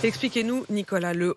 Expliquez-nous, Nicolas. Le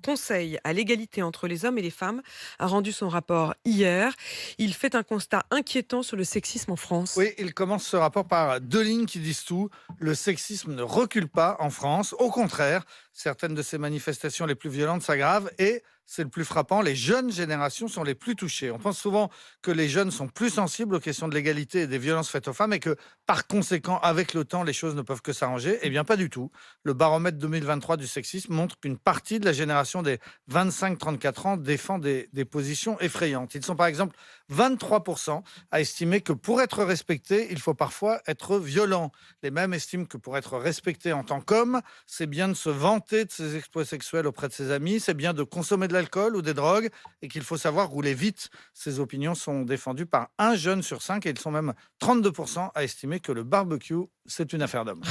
Conseil à l'égalité entre les hommes et les femmes a rendu son rapport hier. Il fait un constat inquiétant sur le sexisme en France. Oui, il commence ce rapport par deux lignes qui disent tout. Le sexisme ne recule pas en France. Au contraire, certaines de ces manifestations les plus violentes s'aggravent et, c'est le plus frappant, les jeunes générations sont les plus touchées. On pense souvent que les jeunes sont plus sensibles aux questions de l'égalité et des violences faites aux femmes et que, par conséquent, avec le temps, les choses ne peuvent que s'arranger. Eh bien, pas du tout. Le baromètre 2023 du sexisme montre qu'une partie de la génération des 25-34 ans défend des positions effrayantes. Ils sont par exemple 23% à estimer que pour être respecté, il faut parfois être violent. Les mêmes estiment que pour être respecté en tant qu'homme, c'est bien de se vanter de ses exploits sexuels auprès de ses amis, c'est bien de consommer de l'alcool ou des drogues et qu'il faut savoir rouler vite. Ces opinions sont défendues par un jeune sur 5 et ils sont même 32% à estimer que le barbecue, c'est une affaire d'homme.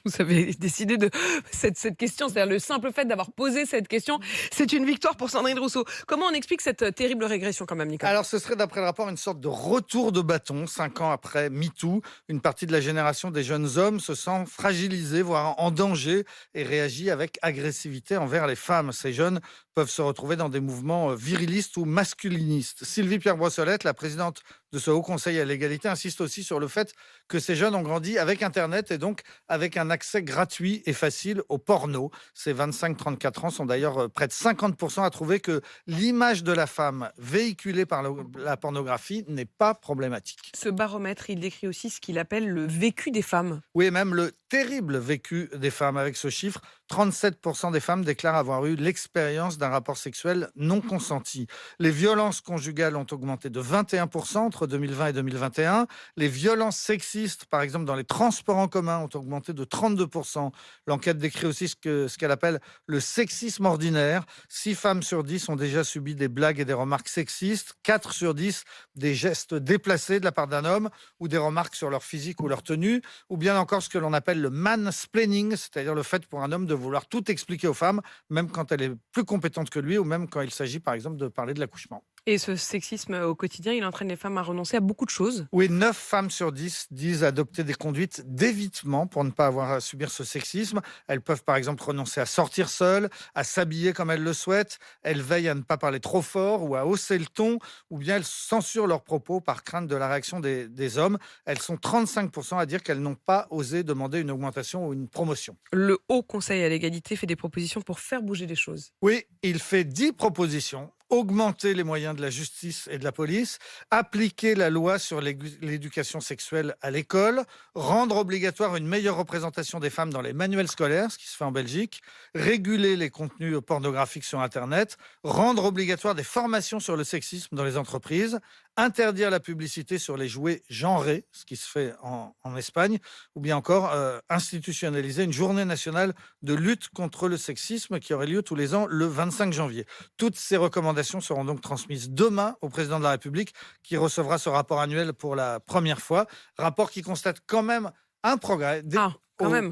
Vous avez décidé de cette question, c'est-à-dire le simple fait d'avoir posé cette question, c'est une victoire pour Sandrine Rousseau. Comment on explique cette terrible régression quand même, Nicolas? Alors, ce serait, d'après le rapport, une sorte de retour de bâton. 5 ans après MeToo, une partie de la génération des jeunes hommes se sent fragilisée, voire en danger, et réagit avec agressivité envers les femmes. Ces jeunes peuvent se retrouver dans des mouvements virilistes ou masculinistes. Sylvie Pierre Brossolette, la présidente de ce Haut Conseil à l'égalité, insiste aussi sur le fait que ces jeunes ont grandi avec Internet et donc avec un accès gratuit et facile au porno. Ces 25-34 ans sont d'ailleurs près de 50% à trouver que l'image de la femme véhiculée par la pornographie n'est pas problématique. Ce baromètre, il décrit aussi ce qu'il appelle le vécu des femmes. Oui, et même le terrible vécu des femmes. Avec ce chiffre, 37% des femmes déclarent avoir eu l'expérience d'un rapport sexuel non consenti. Les violences conjugales ont augmenté de 21% entre 2020 et 2021. Les violences sexistes, par exemple dans les transports en commun, ont augmenté de 32%. L'enquête décrit aussi ce qu'elle appelle le sexisme ordinaire. 6 femmes sur 10 ont déjà subi des blagues et des remarques sexistes. 4 sur 10 des gestes déplacés de la part d'un homme ou des remarques sur leur physique ou leur tenue. Ou bien encore ce que l'on appelle le mansplaining, c'est-à-dire le fait pour un homme de vouloir tout expliquer aux femmes, même quand elle est plus compétente que lui ou même quand il s'agit par exemple de parler de l'accouchement. Et ce sexisme au quotidien, il entraîne les femmes à renoncer à beaucoup de choses. Oui, 9 femmes sur 10 disent adopter des conduites d'évitement pour ne pas avoir à subir ce sexisme. Elles peuvent par exemple renoncer à sortir seules, à s'habiller comme elles le souhaitent. Elles veillent à ne pas parler trop fort ou à hausser le ton, ou bien elles censurent leurs propos par crainte de la réaction des hommes. Elles sont 35% à dire qu'elles n'ont pas osé demander une augmentation ou une promotion. Le Haut Conseil à l'égalité fait des propositions pour faire bouger les choses. Oui, il fait 10 propositions. Augmenter les moyens de la justice et de la police, appliquer la loi sur l'éducation sexuelle à l'école, rendre obligatoire une meilleure représentation des femmes dans les manuels scolaires, ce qui se fait en Belgique, réguler les contenus pornographiques sur Internet, rendre obligatoire des formations sur le sexisme dans les entreprises, interdire la publicité sur les jouets genrés, ce qui se fait en Espagne, ou bien encore institutionnaliser une journée nationale de lutte contre le sexisme qui aurait lieu tous les ans le 25 janvier. Toutes ces recommandations seront donc transmises demain au président de la République qui recevra ce rapport annuel pour la première fois. Rapport qui constate quand même un progrès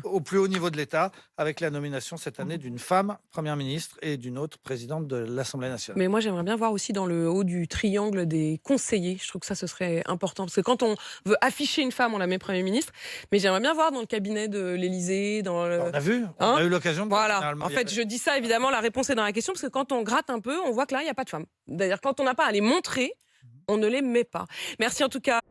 au plus haut niveau de l'État avec la nomination cette année d'une femme première ministre et d'une autre présidente de l'Assemblée nationale. Mais moi, j'aimerais bien voir aussi dans le haut du triangle des conseillers. Je trouve que ça, ce serait important. Parce que quand on veut afficher une femme, on la met Premier ministre. Mais j'aimerais bien voir dans le cabinet de l'Élysée. On a vu, on a eu l'occasion de... Voilà. En fait, je dis ça, évidemment, la réponse est dans la question. Parce que quand on gratte un peu, on voit que là, il n'y a pas de femmes. D'ailleurs, quand on n'a pas à les montrer, on ne les met pas. Merci en tout cas.